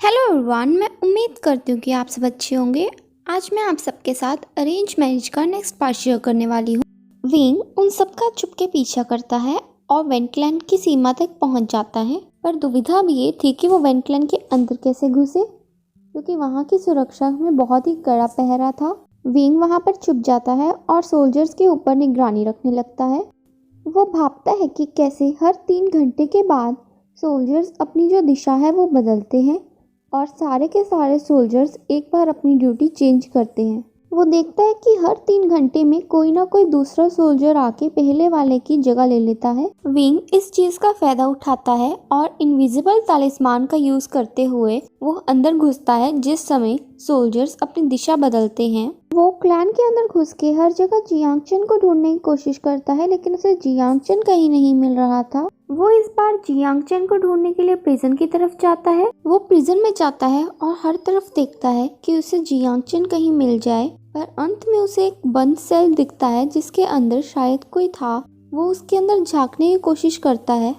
Hello everyone, मैं उम्मीद करती हूँ कि आप सब अच्छे होंगे। आज मैं आप सबके साथ अरेंज मैरिज का नेक्स्ट पार्ट शेयर करने वाली हूँ। विंग उन सबका चुपके पीछा करता है और वेंटलैंड की सीमा तक पहुँच जाता है, पर दुविधा भी ये थी कि वो वेंटलैंड के अंदर कैसे घुसे, क्योंकि वहाँ की सुरक्षा में बहुत ही कड़ा पहरा था। विंग वहाँ पर छुप जाता है और सोल्जर्स के ऊपर निगरानी रखने लगता है। वो भाबता है कि कैसे हर 3 घंटे के बाद सोल्जर्स अपनी जो दिशा है वो बदलते हैं और सारे के सारे सोल्जर्स एक बार अपनी ड्यूटी चेंज करते हैं। वो देखता है कि हर 3 घंटे में कोई ना कोई दूसरा सोल्जर आके पहले वाले की जगह ले लेता है। विंग इस चीज का फायदा उठाता है और इनविजिबल तालिस्मान का यूज करते हुए वो अंदर घुसता है जिस समय सोल्जर्स अपनी दिशा बदलते हैं। वो क्लैन के अंदर घुस के हर जगह जियांग चेन को ढूंढने की कोशिश करता है, लेकिन उसे जियांग चेन कहीं नहीं मिल रहा था। वो इस बार जियांग चेन को ढूंढने के लिए प्रिजन की तरफ जाता है। वो प्रिजन में जाता है और हर तरफ देखता है कि उसे जियांग चेन कहीं मिल जाए, पर अंत में उसे एक बंद सेल दिखता है जिसके अंदर शायद कोई था। वो उसके अंदर झांकने की कोशिश करता है,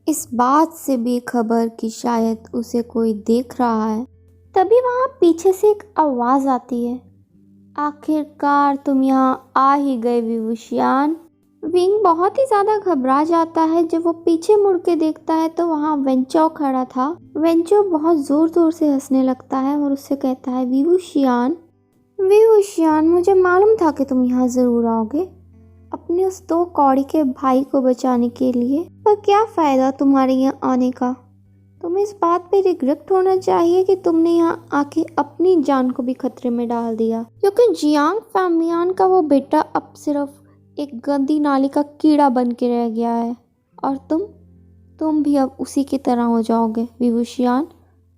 इस बात से बेखबर कि शायद उसे कोई देख रहा है। तभी वहाँ पीछे से एक आवाज आती है, आखिरकार तुम यहाँ आ ही गए विवुशियान। विंग बहुत ही ज्यादा घबरा जाता है। जब वो पीछे मुड़ के देखता है तो वहाँ वेंचो खड़ा था। वेंचो बहुत जोर जोर से हंसने लगता है और उससे कहता है, विवुशियान, विवुशियान, मुझे मालूम था कि तुम यहाँ जरूर आओगे अपने उस 2 कौड़ी के भाई को बचाने के लिए, पर क्या फायदा तुम्हारे यहाँ आने का। तुम्हें इस बात पे रिग्रेट होना चाहिए कि तुमने यहाँ आके अपनी जान को भी खतरे में डाल दिया, क्योंकि जियांग फैमियान का वो बेटा अब सिर्फ एक गंदी नाली का कीड़ा बन के रह गया है और तुम भी अब उसी की तरह हो जाओगे विवुशियान।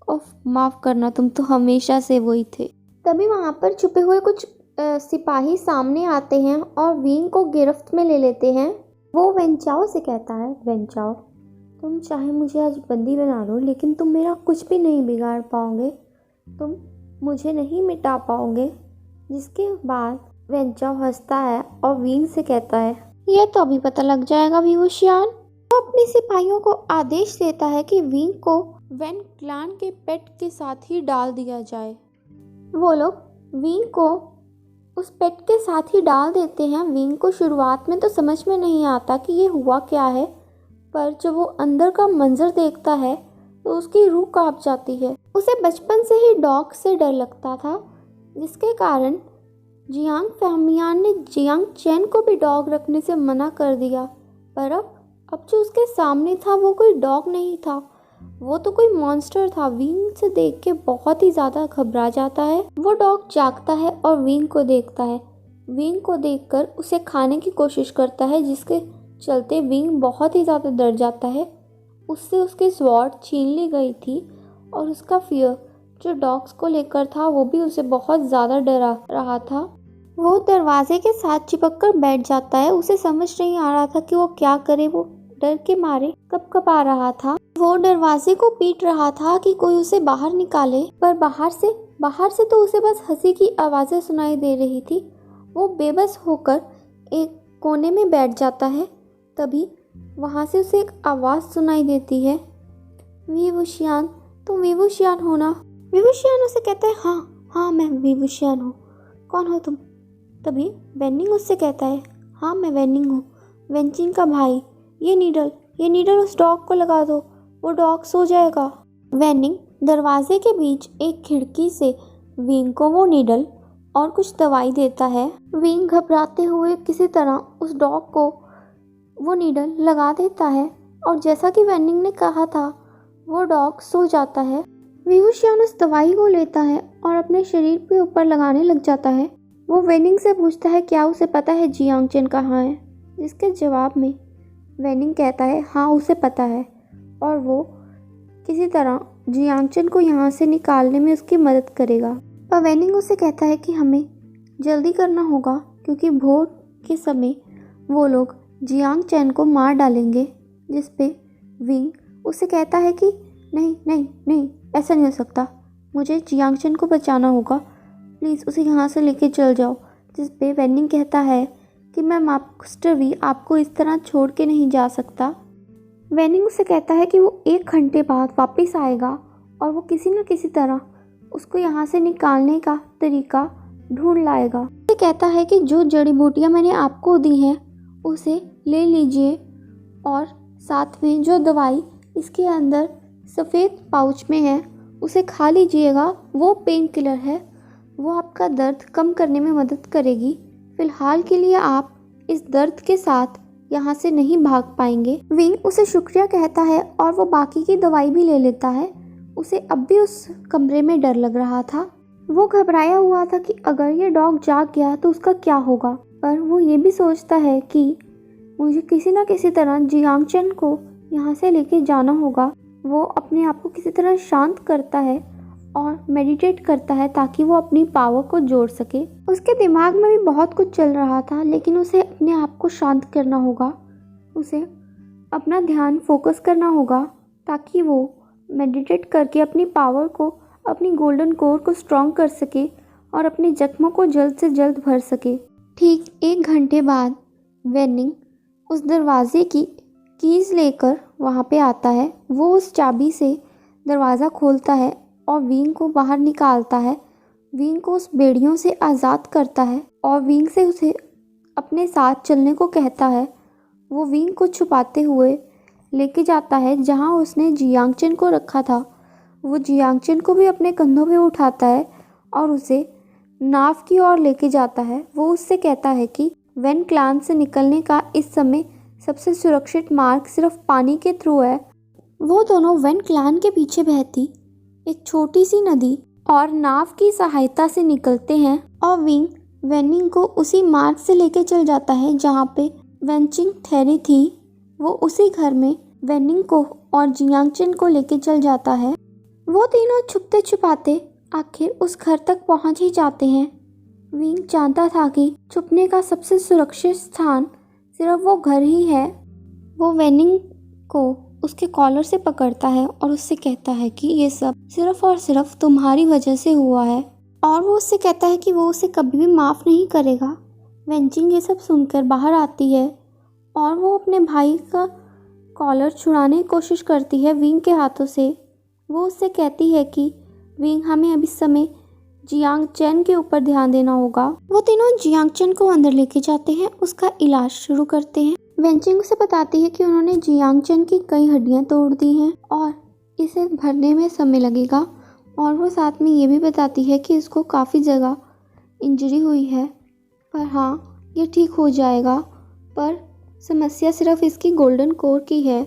उफ, माफ करना, तुम तो हमेशा से वही थे। तभी वहाँ पर छुपे हुए कुछ सिपाही सामने आते हैं और विंग को गिरफ्त में ले लेते हैं। वो वेंचाओ से कहता है, वेंचाओ, तुम चाहे मुझे आज बंदी बना लो, लेकिन तुम मेरा कुछ भी नहीं बिगाड़ पाओगे, तुम मुझे नहीं मिटा पाओगे। जिसके बाद वेंचाओ हंसता है और विंग से कहता है, यह तो अभी पता लग जाएगा विवुशियान। वो अपने सिपाहियों को आदेश देता है कि विंग को वेन क्लैन के पेट के साथ ही डाल दिया जाए। वो लोग विंग को उस पेट के साथ ही डाल देते हैं। विंग को शुरुआत में तो समझ में नहीं आता कि ये हुआ क्या है, पर जब वो अंदर का मंजर देखता है तो उसकी रूह कांप जाती है। उसे बचपन से ही डॉग से डर लगता था, जिसके कारण जियांग फैमियान ने जियांग चेन को भी डॉग रखने से मना कर दिया। पर अब जो उसके सामने था वो कोई डॉग नहीं था, वो तो कोई मॉन्स्टर था। विंग से देख के बहुत ही ज़्यादा घबरा जाता है। वो डॉग जागता है और विंग को देखता है। विंग को देखकर उसे खाने की कोशिश करता है, जिसके चलते विंग बहुत ही ज़्यादा डर जाता है। उससे उसकी स्वॉर्ड छीन ली गई थी और उसका फियर जो डॉग्स को लेकर था वो भी उसे बहुत ज़्यादा डरा रहा था। वो दरवाजे के साथ चिपक कर बैठ जाता है। उसे समझ नहीं आ रहा था कि वो क्या करे। वो डर के मारे कँपकँपा रहा था। वो दरवाजे को पीट रहा था कि कोई उसे बाहर निकाले, पर बाहर से तो उसे बस हंसी की आवाज़ें सुनाई दे रही थी। वो बेबस होकर एक कोने में बैठ जाता है। तभी वहाँ से उसे एक आवाज़ सुनाई देती है, विवुशियान, तुम विवुशियान हो ना। विवुशियान उसे कहता है, हाँ मैं विवुशियान हूँ, कौन हो तुम। तभी वेनिंग उससे कहता है, हाँ मैं वेनिंग हूँ, वेंचिन का भाई। ये नीडल उस डॉग को लगा दो, वो डॉग सो जाएगा। वेनिंग दरवाजे के बीच एक खिड़की से विंग को वो नीडल और कुछ दवाई देता है। विंग घबराते हुए किसी तरह उस डॉग को वो नीडल लगा देता है और जैसा कि वेनिंग ने कहा था वो डॉग सो जाता है। विवुशियान उस दवाई को लेता है और अपने शरीर के ऊपर लगाने लग जाता है। वो वेनिंग से पूछता है, क्या उसे पता है जियांग चेन कहाँ है। जिसके जवाब में वेनिंग कहता है, हाँ उसे पता है और वो किसी तरह जियांग चेन को यहाँ से निकालने में उसकी मदद करेगा। पर वेनिंग उसे कहता है कि हमें जल्दी करना होगा, क्योंकि भोर के समय वो लोग जियांग चेन को मार डालेंगे। जिस पे विंग उसे कहता है कि नहीं, ऐसा नहीं हो सकता, मुझे जियांग चेन को बचाना होगा, प्लीज़ उसे यहाँ से लेके चल जाओ। जिस पे वेनिंग कहता है कि मैं मास्टर वी आपको इस तरह छोड़ के नहीं जा सकता। वेनिंग उसे कहता है कि वो 1 घंटे बाद वापस आएगा और वो किसी न किसी तरह उसको यहाँ से निकालने का तरीका ढूंढ लाएगा। वो कहता है कि जो जड़ी बूटियाँ मैंने आपको दी हैं उसे ले लीजिए और साथ में जो दवाई इसके अंदर सफ़ेद पाउच में है उसे खा लीजिएगा। वो पेन किलर है, वो आपका दर्द कम करने में मदद करेगी। फ़िलहाल के लिए आप इस दर्द के साथ यहाँ से नहीं भाग पाएंगे। विंग उसे शुक्रिया कहता है और वो बाकी की दवाई भी ले लेता है। उसे अब भी उस कमरे में डर लग रहा था। वो घबराया हुआ था कि अगर ये डॉग जाग गया तो उसका क्या होगा, पर वो ये भी सोचता है कि मुझे किसी न किसी तरह जियांग चेन को यहाँ से लेके जाना होगा। वो अपने आप को किसी तरह शांत करता है और मेडिटेट करता है ताकि वो अपनी पावर को जोड़ सके। उसके दिमाग में भी बहुत कुछ चल रहा था, लेकिन उसे अपने आप को शांत करना होगा। उसे अपना ध्यान फोकस करना होगा ताकि वो मेडिटेट करके अपनी पावर को, अपनी गोल्डन कोर को स्ट्रॉन्ग कर सके और अपने जख्मों को जल्द से जल्द भर सके। ठीक 1 घंटे बाद वेनिंग उस दरवाजे की कीज़ लेकर वहाँ पे आता है। वो उस चाबी से दरवाज़ा खोलता है और विंग को बाहर निकालता है। विंग को उस बेड़ियों से आज़ाद करता है और विंग से उसे अपने साथ चलने को कहता है। वो विंग को छुपाते हुए लेके जाता है जहाँ उसने जियांग चेन को रखा था। वो जियांग चेन को भी अपने कंधों पे उठाता है और उसे नाव की ओर लेके जाता है। वो उससे कहता है कि वेन क्लान से निकलने का इस समय सबसे सुरक्षित मार्ग सिर्फ पानी के थ्रू है। वो दोनों वेन क्लान के पीछे बहती एक छोटी सी नदी और नाव की सहायता से निकलते हैं और विंग वेनिंग को उसी मार्ग से लेके चल जाता है जहाँ पे वेंचिंग ठहरी थी। वो उसी घर में वेनिंग को और जियांग चेन को लेके चल जाता है। वो तीनों छुपते छुपाते आखिर उस घर तक पहुँच ही जाते हैं। विंग जानता था कि छुपने का सबसे सुरक्षित स्थान सिर्फ वो घर ही है। वो वेनिंग को उसके कॉलर से पकड़ता है और उससे कहता है कि ये सब सिर्फ और सिर्फ तुम्हारी वजह से हुआ है, और वो उससे कहता है कि वो उसे कभी भी माफ़ नहीं करेगा। वेंचिंग ये सब सुनकर बाहर आती है और वो अपने भाई का कॉलर छुड़ाने की कोशिश करती है विंग के हाथों से। वो उससे कहती है कि विंग, हमें अभी समय जियांग चेन के ऊपर ध्यान देना होगा। वो तीनों जियांग चेन को अंदर लेके जाते हैं, उसका इलाज शुरू करते हैं। वेंचिंग उसे बताती है कि उन्होंने जियांग चेन की कई हड्डियां तोड़ दी हैं और इसे भरने में समय लगेगा, और वो साथ में ये भी बताती है कि इसको काफ़ी जगह इंजरी हुई है, पर हाँ ये ठीक हो जाएगा। पर समस्या सिर्फ इसकी गोल्डन कोर की है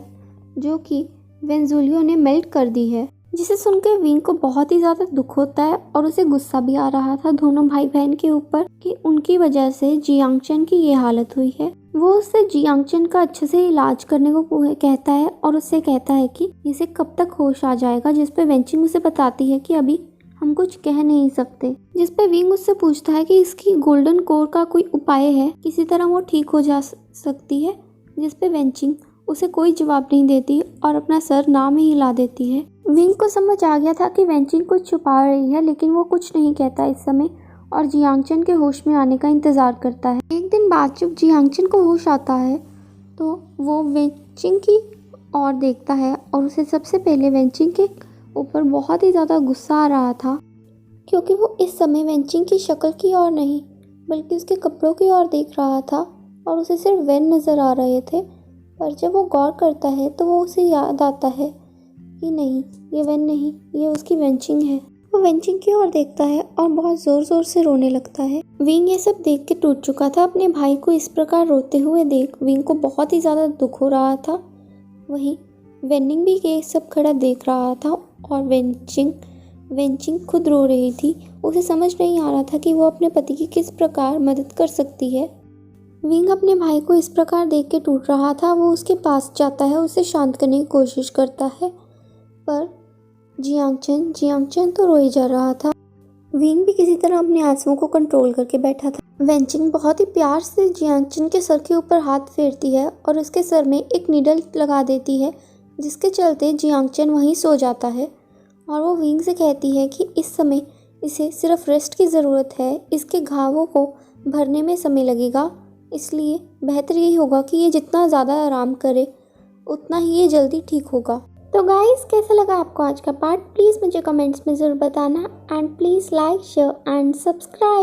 जो कि वेंजुलियो ने मेल्ट कर दी है, जिसे सुनकर विंग को बहुत ही ज़्यादा दुख होता है और उसे गुस्सा भी आ रहा था दोनों भाई बहन के ऊपर कि उनकी वजह से जियांग चेन की ये हालत हुई है। वो उससे जियांग चेन का अच्छे से इलाज करने को कहता है और उससे कहता है कि इसे कब तक होश आ जाएगा, जिस पे वेंचिंग उसे बताती है कि अभी हम कुछ कह नहीं सकते। जिस पे विंग उससे पूछता है कि इसकी गोल्डन कोर का कोई उपाय है, किसी तरह वो ठीक हो जा सकती है, जिस पे वेंचिंग उसे कोई जवाब नहीं देती और अपना सर ना में हिला देती है। विंग को समझ आ गया था कि वेंचिंग कुछ छुपा रही है, लेकिन वो कुछ नहीं कहता इस समय और जियांग चेन के होश में आने का इंतज़ार करता है। एक दिन बाद जब जियांग चेन को होश आता है तो वो वेंचिंग की ओर देखता है और उसे सबसे पहले वेंचिंग के ऊपर बहुत ही ज़्यादा गुस्सा आ रहा था, क्योंकि वो इस समय वेंचिंग की शक्ल की ओर नहीं बल्कि उसके कपड़ों की ओर देख रहा था और उसे सिर्फ वेन नज़र आ रहे थे। पर जब वो गौर करता है तो वो उसे याद आता है कि नहीं, ये वेन नहीं, ये उसकी वेंचिंग है। वो वेंचिंग की ओर देखता है और बहुत ज़ोर ज़ोर से रोने लगता है। विंग ये सब देख के टूट चुका था। अपने भाई को इस प्रकार रोते हुए देख विंग को बहुत ही ज़्यादा दुख हो रहा था। वहीं वेनिंग भी ये सब खड़ा देख रहा था और वेंचिंग खुद रो रही थी। उसे समझ नहीं आ रहा था कि वो अपने पति की किस प्रकार मदद कर सकती है। विंग अपने भाई को इस प्रकार देख के टूट रहा था। वो उसके पास जाता है, उसे शांत करने की कोशिश करता है, पर जियांग चेन तो रोए जा रहा था। विंग भी किसी तरह अपने आंसुओं को कंट्रोल करके बैठा था। वेंचिंग बहुत ही प्यार से जियांग चेन के सर के ऊपर हाथ फेरती है और उसके सर में एक नीडल लगा देती है, जिसके चलते जियांग चेन वहीं सो जाता है। और वो विंग से कहती है कि इस समय इसे सिर्फ रेस्ट की ज़रूरत है, इसके घावों को भरने में समय लगेगा, इसलिए बेहतर यही होगा कि ये जितना ज़्यादा आराम करे उतना ही ये जल्दी ठीक होगा। तो गाइस कैसा लगा आपको आज का पार्ट, प्लीज़ मुझे कमेंट्स में ज़रूर बताना and please like share and subscribe.